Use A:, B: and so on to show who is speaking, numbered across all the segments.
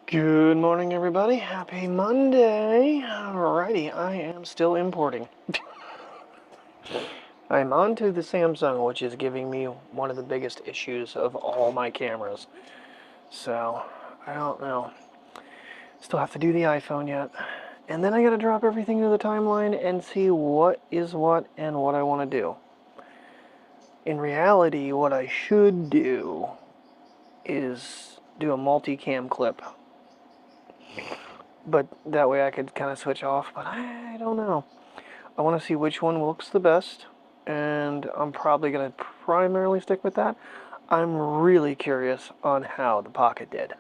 A: Good morning, everybody. Happy Monday. Alrighty, I am still importing. I'm on to the Samsung, which is giving me one of the biggest issues of all my cameras. So, I don't know. Still have to do the iPhone yet. And then I gotta drop everything to the timeline and see what is what and what I want to do. In reality, what I should do is do a multicam clip. But that way I could kind of switch off, but I don't know. I want to see which one looks the best, and I'm probably going to primarily stick with that. I'm really curious on how the Pocket did,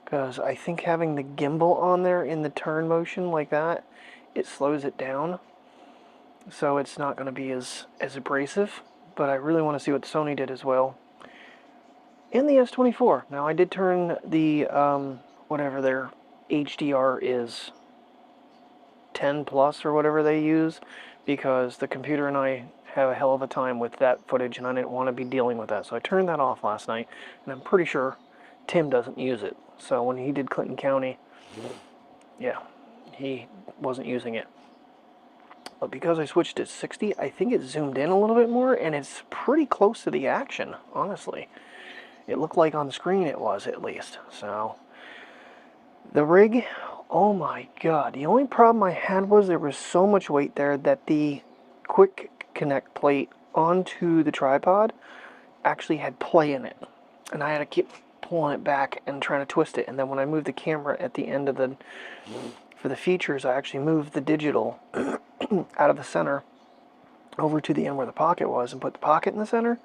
A: because I think having the gimbal on there in the turn motion like that, it slows it down, so it's not going to be as abrasive, but I really want to see what Sony did as well. And the S24. Now, I did turn the, whatever their HDR is, 10 plus or whatever they use, because the computer and I have a hell of a time with that footage and I didn't want to be dealing with that. So I turned that off last night, and I'm pretty sure Tim doesn't use it. So when he did Clinton County, yeah, he wasn't using it. But because I switched to 60, I think it zoomed in a little bit more, and it's pretty close to the action, honestly. It looked like on the screen it was, at least. So the rig, oh my god. The only problem I had was there was so much weight there that the quick connect plate onto the tripod actually had play in it. And I had to keep pulling it back and trying to twist it. And then when I moved the camera at the end of the, for the features, I actually moved the digital out of the center over to the end where the Pocket was and put the Pocket in the center.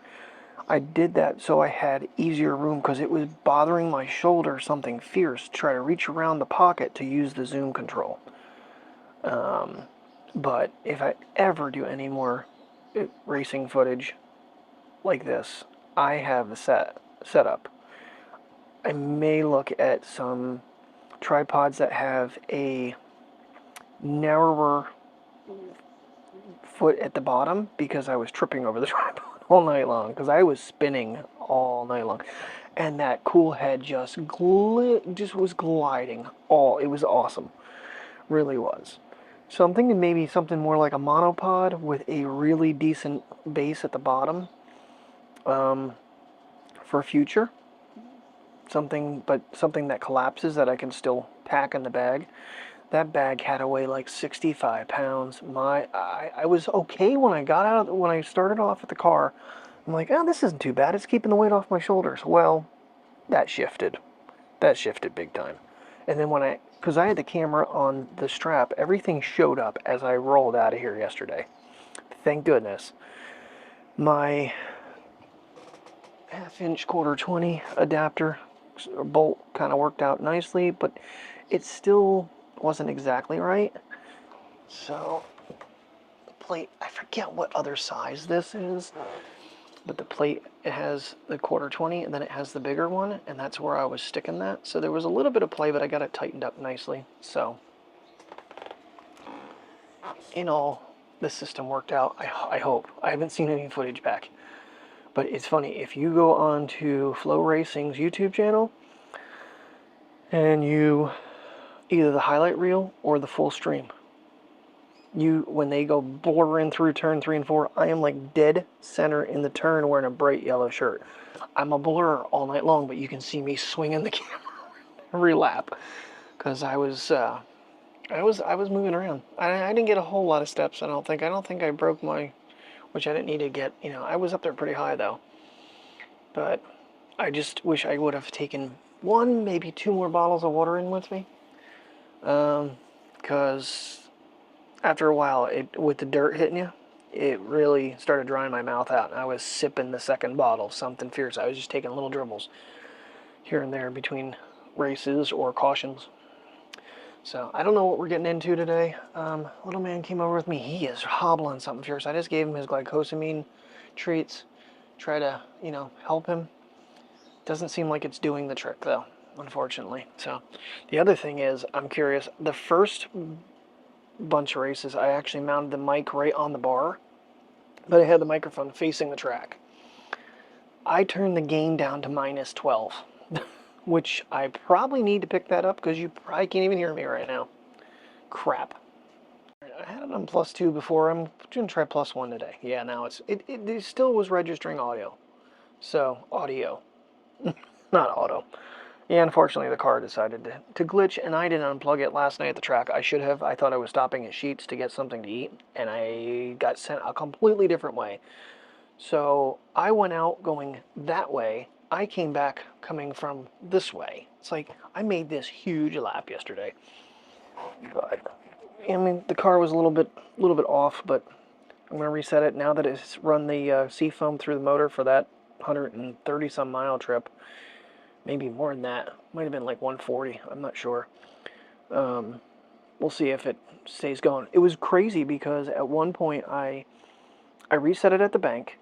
A: I did that so I had easier room, because it was bothering my shoulder something fierce to try to reach around the Pocket to use the zoom control. But if I ever do any more racing footage like this, I have a setup. I may look at some tripods that have a narrower foot at the bottom, because I was tripping over the tripod all night long, because I was spinning all night long, and that cool head just was gliding it was awesome, really was. So I'm thinking maybe something more like a monopod with a really decent base at the bottom, for future, something that collapses that I can still pack in the bag. That bag had to weigh like 65 pounds. I was okay when I started off at the car. I'm like, oh, this isn't too bad. It's keeping the weight off my shoulders. Well, that shifted. That shifted big time. And then because I had the camera on the strap, everything showed up as I rolled out of here yesterday. Thank goodness. My half-inch quarter 20 adapter bolt kind of worked out nicely, but it still wasn't exactly right. So the plate, I forget what other size this is, but the plate, it has the quarter 20 and then it has the bigger one, and that's where I was sticking that. So there was a little bit of play, but I got it tightened up nicely. So in all, the system worked out. I hope. I haven't seen any footage back, but it's funny, if you go on to Flow Racing's YouTube channel and you either the highlight reel or the full stream, when they go blurring through turn 3 and 4, I am like dead center in the turn wearing a bright yellow shirt. I'm a blur all night long, but you can see me swinging the camera every lap, because I was moving around. I didn't get a whole lot of steps. I don't think I broke which I didn't need to get. I was up there pretty high though, but I just wish I would have taken one, maybe two more bottles of water in with me, because after a while, with the dirt hitting you, it really started drying my mouth out. And I was sipping the second bottle, something fierce. I was just taking little dribbles here and there between races or cautions. So I don't know what we're getting into today. Little man came over with me. He is hobbling something fierce. I just gave him his glycosamine treats. Try to, help him. Doesn't seem like it's doing the trick, though, unfortunately. So the other thing is, I'm curious. The first bunch of races, I actually mounted the mic right on the bar, but I had the microphone facing the track. I turned the gain down to -12 which I probably need to pick that up because you probably can't even hear me right now. Crap. I had it on plus 2 before. I'm going to try plus 1 today. Yeah, now it still was registering audio. So, audio. Not auto. Yeah, unfortunately the car decided to glitch, and I didn't unplug it last night at the track. I should have. I thought I was stopping at Sheetz to get something to eat, and I got sent a completely different way. So I went out going that way. I came back coming from this way. It's like I made this huge lap yesterday. But I mean, the car was a little bit off, but I'm gonna reset it now that it's run the seafoam through the motor for that 130 some mile trip. Maybe more than that. Might have been like 140. I'm not sure. We'll see if it stays going. It was crazy because at one point I reset it at the bank.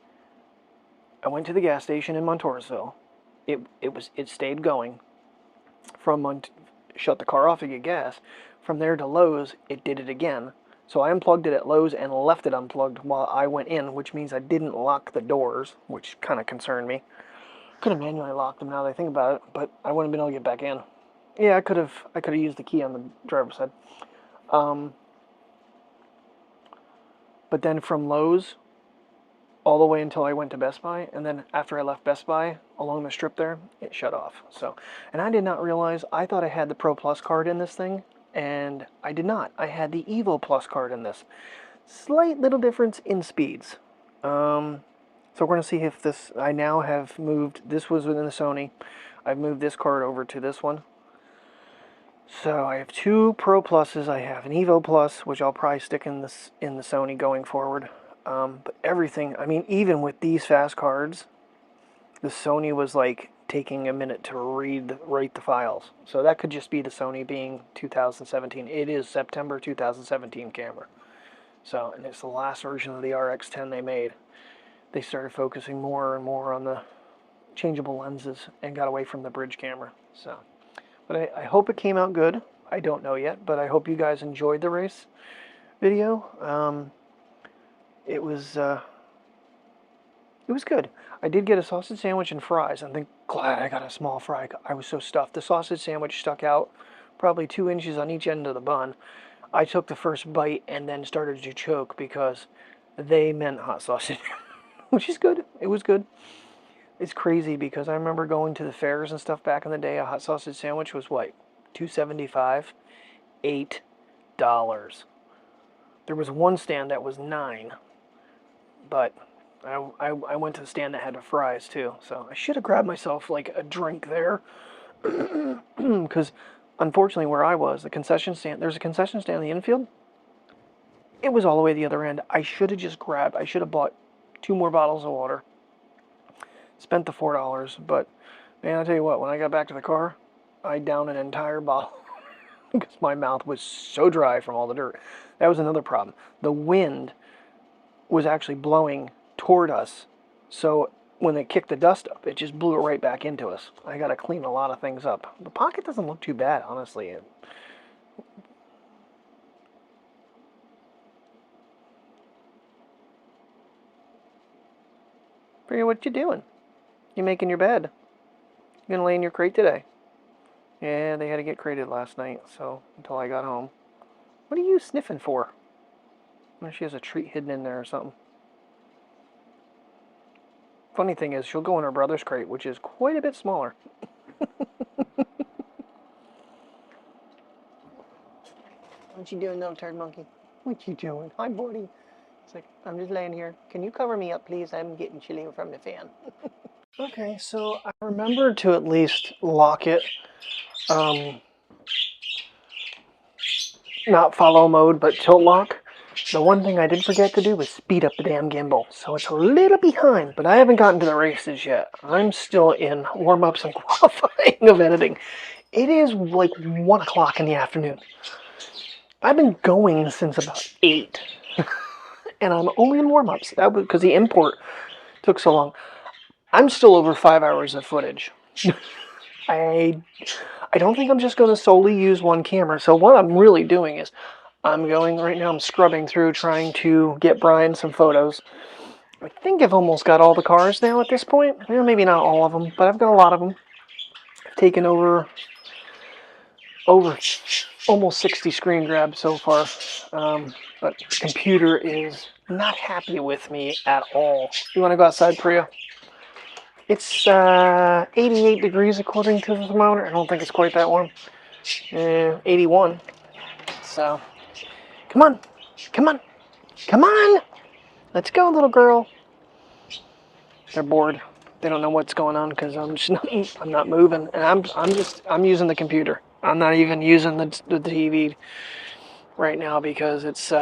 A: I went to the gas station in Montoursville. It stayed going. Shut the car off to get gas. From there to Lowe's, it did it again. So I unplugged it at Lowe's and left it unplugged while I went in, which means I didn't lock the doors, which kind of concerned me. Could have manually locked them now that I think about it, but I wouldn't have been able to get back in. Yeah, I could have used the key on the driver's side. But then from Lowe's all the way until I went to Best Buy, and then after I left Best Buy along the strip there, it shut off. So, and I did not realize, I thought I had the Pro Plus card in this thing, and I did not. I had the Evo Plus card in this. Slight little difference in speeds. So we're going to see if this, I now have moved, this was within the Sony, I've moved this card over to this one. So I have 2 Pro Pluses, I have an Evo Plus, which I'll probably stick in the Sony going forward. But everything, I mean, even with these fast cards, the Sony was like taking a minute to write the files. So that could just be the Sony being 2017. It is September 2017 camera. So, and it's the last version of the RX10 they made. They started focusing more and more on the changeable lenses and got away from the bridge camera. So, but I hope it came out good. I don't know yet, but I hope you guys enjoyed the race video. It was good. I did get a sausage sandwich and fries. I'm glad I got a small fry. I was so stuffed. The sausage sandwich stuck out probably 2 inches on each end of the bun. I took the first bite and then started to choke because they meant hot sausage. Which is good. It was good. It's crazy because I remember going to the fairs and stuff back in the day. A hot sausage sandwich was what? $2.75? $8. There was one stand that was $9. But I went to the stand that had the fries too. So I should have grabbed myself like a drink there. Because unfortunately where I was, the concession stand, there's a concession stand in the infield. It was all the way to the other end. I should have bought 2 more bottles of water. Spent the $4, but man, I tell you what, when I got back to the car, I downed an entire bottle because my mouth was so dry from all the dirt. That was another problem. The wind was actually blowing toward us, so when they kicked the dust up, it just blew it right back into us. I got to clean a lot of things up. The Pocket doesn't look too bad, honestly. Bria, what you doing? You making your bed? You gonna lay in your crate today? Yeah, they had to get crated last night, so until I got home. What are you sniffing for? Well, she has a treat hidden in there or something. Funny thing is, she'll go in her brother's crate, which is quite a bit smaller. What you doing, little turd monkey? What you doing? Hi, buddy. It's like, I'm just laying here. Can you cover me up, please? I'm getting chilly from the fan. Okay, so I remembered to at least lock it. Not follow mode, but tilt lock. The one thing I did forget to do was speed up the damn gimbal. So it's a little behind, but I haven't gotten to the races yet. I'm still in warm-ups and qualifying of editing. It is like 1 o'clock in the afternoon. I've been going since about 8. And I'm only in warm-ups. That was because the import took so long. I'm still over 5 hours of footage. I don't think I'm just going to solely use one camera. So what I'm really doing is right now I'm scrubbing through trying to get Brian some photos. I think I've almost got all the cars now at this point. Well, maybe not all of them, but I've got a lot of them. taken over almost 60 screen grabs so far, but the computer is not happy with me at all. You want to go outside, Priya? It's 88 degrees according to the thermometer. I don't think it's quite that warm. 81. So, come on, come on, come on. Let's go, little girl. They're bored. They don't know what's going on because I'm not moving, and I'm using the computer. I'm not even using the TV right now because it's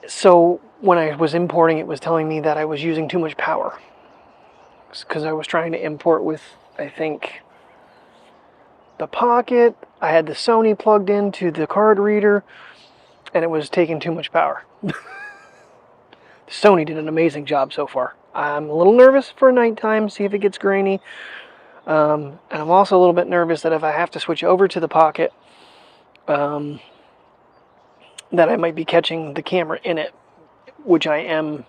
A: so when I was importing, it was telling me that I was using too much power because I was trying to import with, I think, the Pocket. I had the Sony plugged into the card reader, and it was taking too much power. Sony did an amazing job so far. I'm a little nervous for nighttime, see if it gets grainy. And I'm also a little bit nervous that if I have to switch over to the Pocket, that I might be catching the camera in it, which I am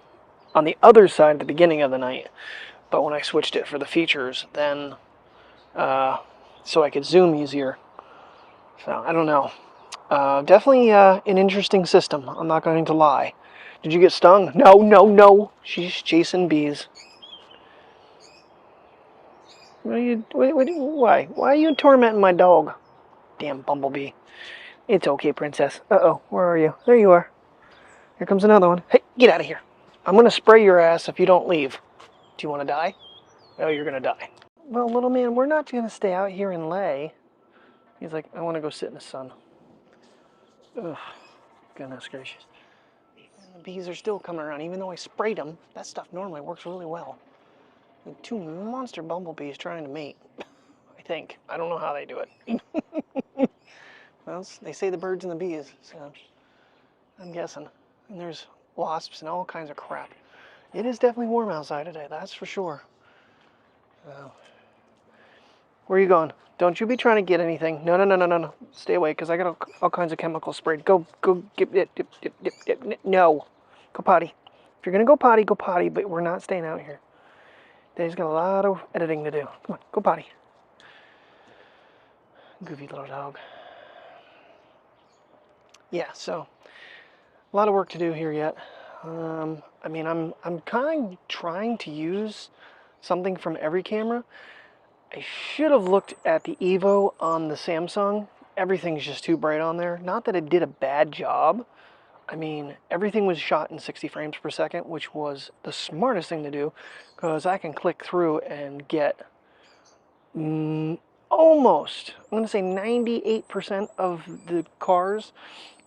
A: on the other side at the beginning of the night. But when I switched it for the features, then so I could zoom easier. So I don't know. Definitely an interesting system. I'm not going to lie. Did you get stung? No, no, no. She's chasing bees. Why? Why are you tormenting my dog? Damn bumblebee. It's okay, princess. Uh-oh, where are you? There you are. Here comes another one. Hey, get out of here. I'm going to spray your ass if you don't leave. Do you want to die? Oh, you're going to die. Well, little man, we're not going to stay out here and lay. He's like, I want to go sit in the sun. Ugh, goodness gracious. And the bees are still coming around, even though I sprayed them. That stuff normally works really well. And 2 monster bumblebees trying to mate. I think. I don't know how they do it. Well, they say the birds and the bees, so I'm guessing. And there's wasps and all kinds of crap. It is definitely warm outside today, that's for sure. Where are you going? Don't you be trying to get anything. No, no, no, no, no, no. Stay away, because I got all kinds of chemicals sprayed. Go get it. No. Go potty. If you're going to go potty, but we're not staying out here. Dave's got a lot of editing to do. Come on, go potty. Goofy little dog. Yeah, so a lot of work to do here yet. I mean, I'm kind of trying to use something from every camera. I should have looked at the Evo on the Samsung. Everything's just too bright on there. Not that it did a bad job. I mean, everything was shot in 60 frames per second, which was the smartest thing to do, because I can click through and get almost, I'm going to say 98% of the cars,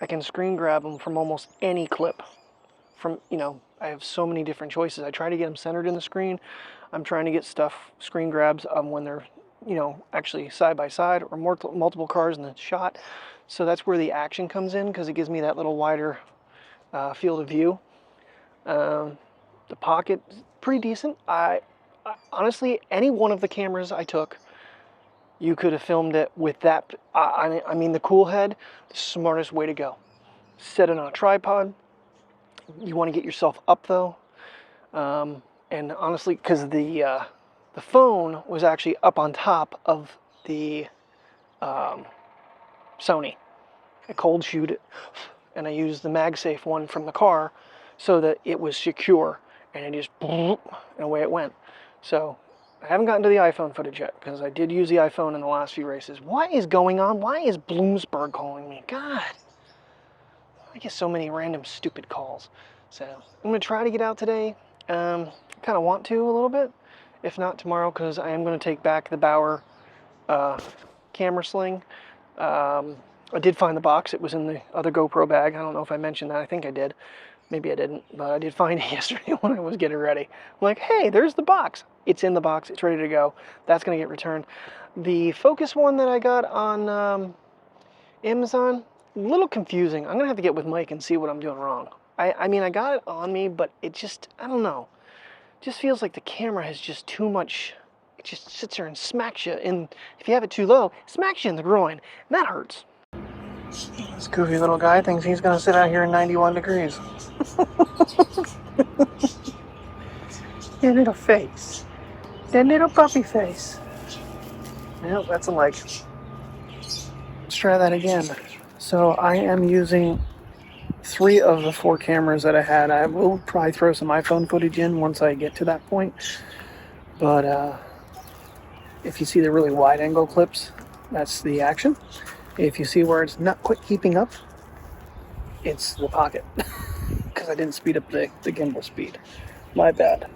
A: I can screen grab them from almost any clip. From, you know, I have so many different choices. I try to get them centered in the screen. I'm trying to get screen grabs when they're, you know, actually side by side or multiple cars in the shot. So that's where the Action comes in, because it gives me that little wider field of view. The Pocket, pretty decent. I honestly, any one of the cameras I took, you could have filmed it with that. I mean, the cool head, the smartest way to go. Set it on a tripod. You want to get yourself up though, and honestly, because the phone was actually up on top of the Sony. I cold shoot it, and I used the MagSafe one from the car so that it was secure, and it just and away it went. So I haven't gotten to the iPhone footage yet, because I did use the iPhone in the last few races. What is going on? Why is Bloomsburg calling me? God, I get so many random stupid calls. So I'm going to try to get out today. Kind of want to a little bit. If not tomorrow, because I am going to take back the Bauer camera sling. I did find the box. It was in the other GoPro bag. I don't know if I mentioned that. I think I did. Maybe I didn't, but I did find it yesterday when I was getting ready. I'm like, hey, there's the box. It's in the box. It's ready to go. That's going to get returned. The Focus one that I got on Amazon, a little confusing. I'm going to have to get with Mike and see what I'm doing wrong. I mean, I got it on me, but it just, I don't know. It just feels like the camera has just too much. It just sits there and smacks you. And if you have it too low, it smacks you in the groin. And that hurts. This goofy little guy thinks he's going to sit out here in 91 degrees. Yeah, little face. That little puppy face. Yep, that's a like. Let's try that again. So I am using 3 of the 4 cameras that I had. I will probably throw some iPhone footage in once I get to that point. But if you see the really wide angle clips, that's the Action. If you see where it's not quite keeping up, it's the Pocket. Because I didn't speed up the gimbal speed. My bad.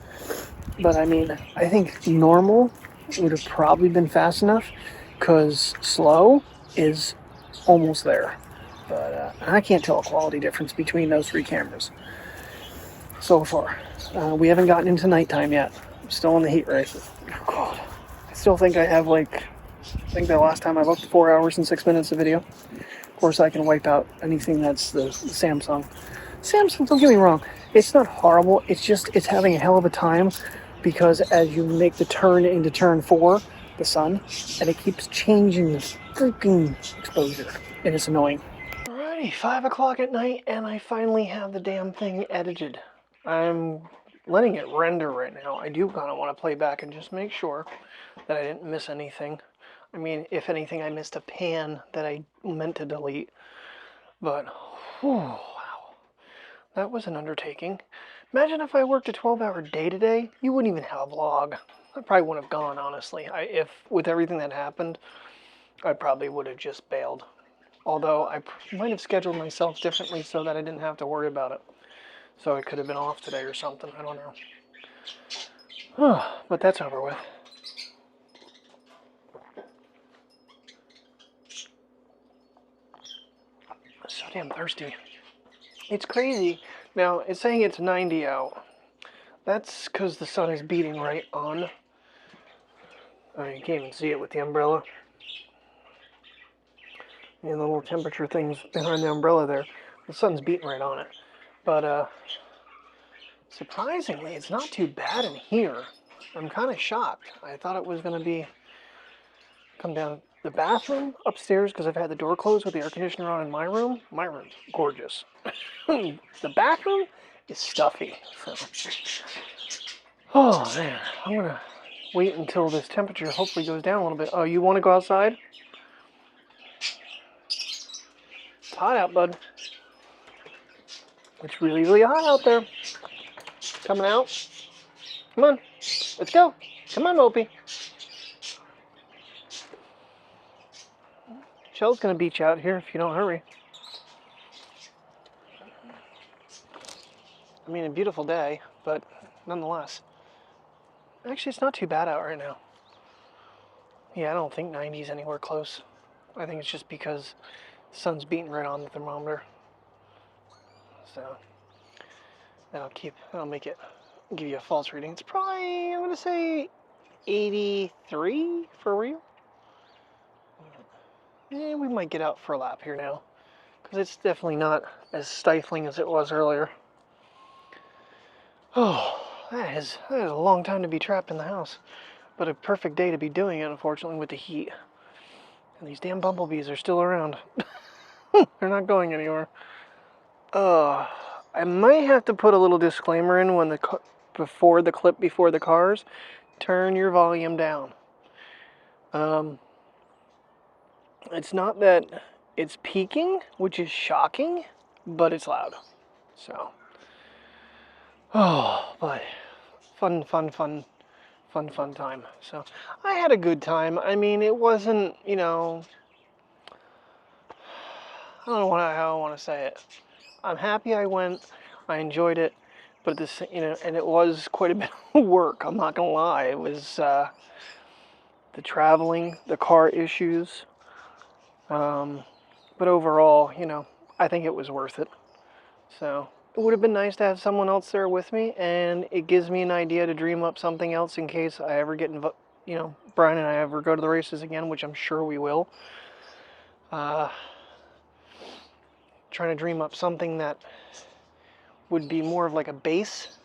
A: But I mean, I think normal would have probably been fast enough, because slow is almost there. But I can't tell a quality difference between those 3 cameras so far. We haven't gotten into nighttime yet. I'm still in the heat race. Oh God. I still think I have I think the last time I looked, 4 hours and 6 minutes of video. Of course, I can wipe out anything that's the Samsung. Samsung, don't get me wrong, it's not horrible. It's just, it's having a hell of a time, because as you make the turn into turn 4, the sun, and it keeps changing the freaking exposure, and it's annoying. Alrighty, 5 o'clock at night, and I finally have the damn thing edited. I'm letting it render right now. I do kind of want to play back and just make sure that I didn't miss anything. I mean, if anything, I missed a pan that I meant to delete. But, whew, wow. That was an undertaking. Imagine if I worked a 12-hour day today, you wouldn't even have a vlog. I probably wouldn't have gone, honestly. If with everything that happened, I probably would have just bailed. Although I might have scheduled myself differently so that I didn't have to worry about it. So I could have been off today or something. I don't know. But that's over with. So damn thirsty. It's crazy. Now, it's saying it's 90 out. That's because the sun is beating right on. Oh, you can't even see it with the umbrella. And the little temperature things behind the umbrella there. The sun's beating right on it. But, surprisingly, it's not too bad in here. I'm kind of shocked. I thought it was going to come down the bathroom upstairs, because I've had the door closed with the air conditioner on in my room. My room's gorgeous. The bathroom is stuffy. So. Oh, man. I'm going to wait until this temperature hopefully goes down a little bit. Oh, you want to go outside? It's hot out, bud. It's really, really hot out there. Coming out? Come on. Let's go. Come on, Mopey. Shell's going to beach out here if you don't hurry. I mean, a beautiful day, but nonetheless. Actually, it's not too bad out right now. Yeah, I don't think 90 is anywhere close. I think it's just because the sun's beating right on the thermometer. So, that'll make it, give you a false reading. It's probably, I'm going to say 83 for real. Yeah, we might get out for a lap here now, because it's definitely not as stifling as it was earlier. Oh, that is a long time to be trapped in the house, but a perfect day to be doing it, unfortunately, with the heat. And these damn bumblebees are still around. They're not going anywhere. I might have to put a little disclaimer in when before the cars. Turn your volume down. It's not that it's peaking, which is shocking, but it's loud. So, but fun time. So, I had a good time. I mean, it wasn't, I don't know how I want to say it. I'm happy I went. I enjoyed it, but and it was quite a bit of work. I'm not gonna lie. It was the traveling, the car issues. But overall, I think it was worth it. So it would have been nice to have someone else there with me, and it gives me an idea to dream up something else in case I ever get Brian and I ever go to the races again, which I'm sure we will. Trying to dream up something that would be more of like a base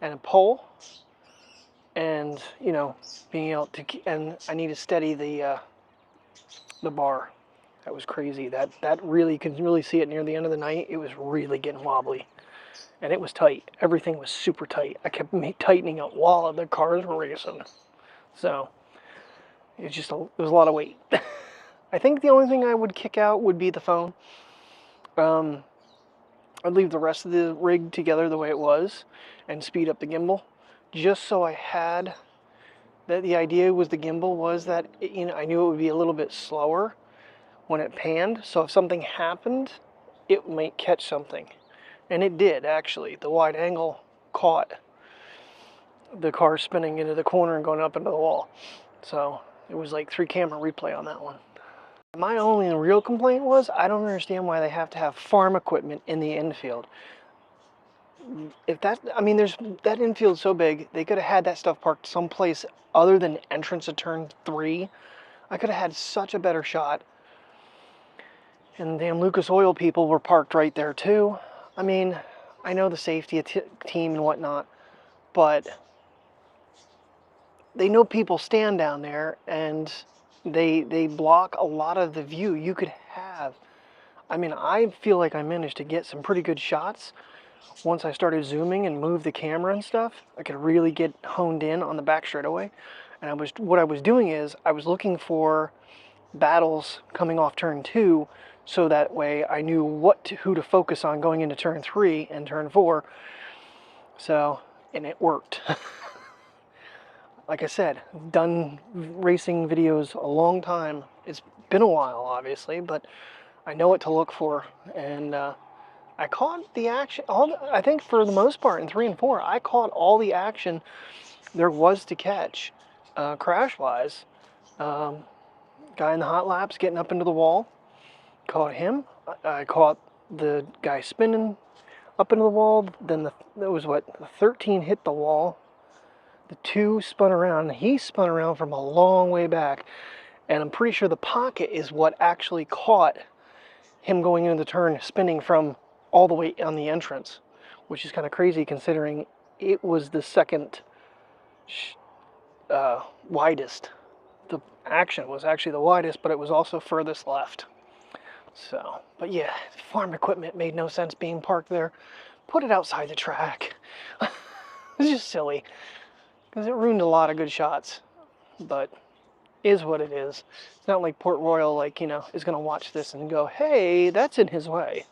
A: and a pole, and being able to, and I need to steady the bar. That was crazy. That really, you can really see it near the end of the night. It was really getting wobbly, and it was tight. Everything was super tight. I kept tightening up while the cars were racing. So it was a lot of weight. I think the only thing I would kick out would be the phone. I'd leave the rest of the rig together the way it was and speed up the gimbal, just so I had that. The idea was the gimbal was that I knew it would be a little bit slower when it panned, so if something happened, it might catch something. And it did, actually. The wide angle caught the car spinning into the corner and going up into the wall. So it was like 3 camera replay on that one. My only real complaint was I don't understand why they have to have farm equipment in the infield. If that, I mean, that infield's so big, they could have had that stuff parked someplace other than the entrance of turn 3. I could have had such a better shot. And the damn Lucas Oil people were parked right there too. I mean, I know the safety team and whatnot, but they know people stand down there, and they block a lot of the view you could have. I mean, I feel like I managed to get some pretty good shots once I started zooming and moved the camera and stuff. I could really get honed in on the back straightaway. And what I was doing is I was looking for battles coming off turn 2, so that way I knew who to focus on going into turn 3 and turn 4. So, and it worked. Like I said, I've done racing videos a long time. It's been a while, obviously, but I know what to look for. And I caught the action, I think for the most part in 3 and 4, I caught all the action there was to catch, crash-wise. Guy in the hot laps getting up into the wall, caught him. I caught the guy spinning up into the wall. Then the 13 hit the wall. The 2 spun around. He spun around from a long way back. And I'm pretty sure the Pocket is what actually caught him going into the turn, spinning from all the way on the entrance, which is kind of crazy considering it was the second widest. The Action was actually the widest, but it was also furthest left. So, but yeah, farm equipment made no sense being parked there. Put it outside the track. It's just silly, because it ruined a lot of good shots, but is what it is. It's not like Port Royal, is going to watch this and go, hey, that's in his way.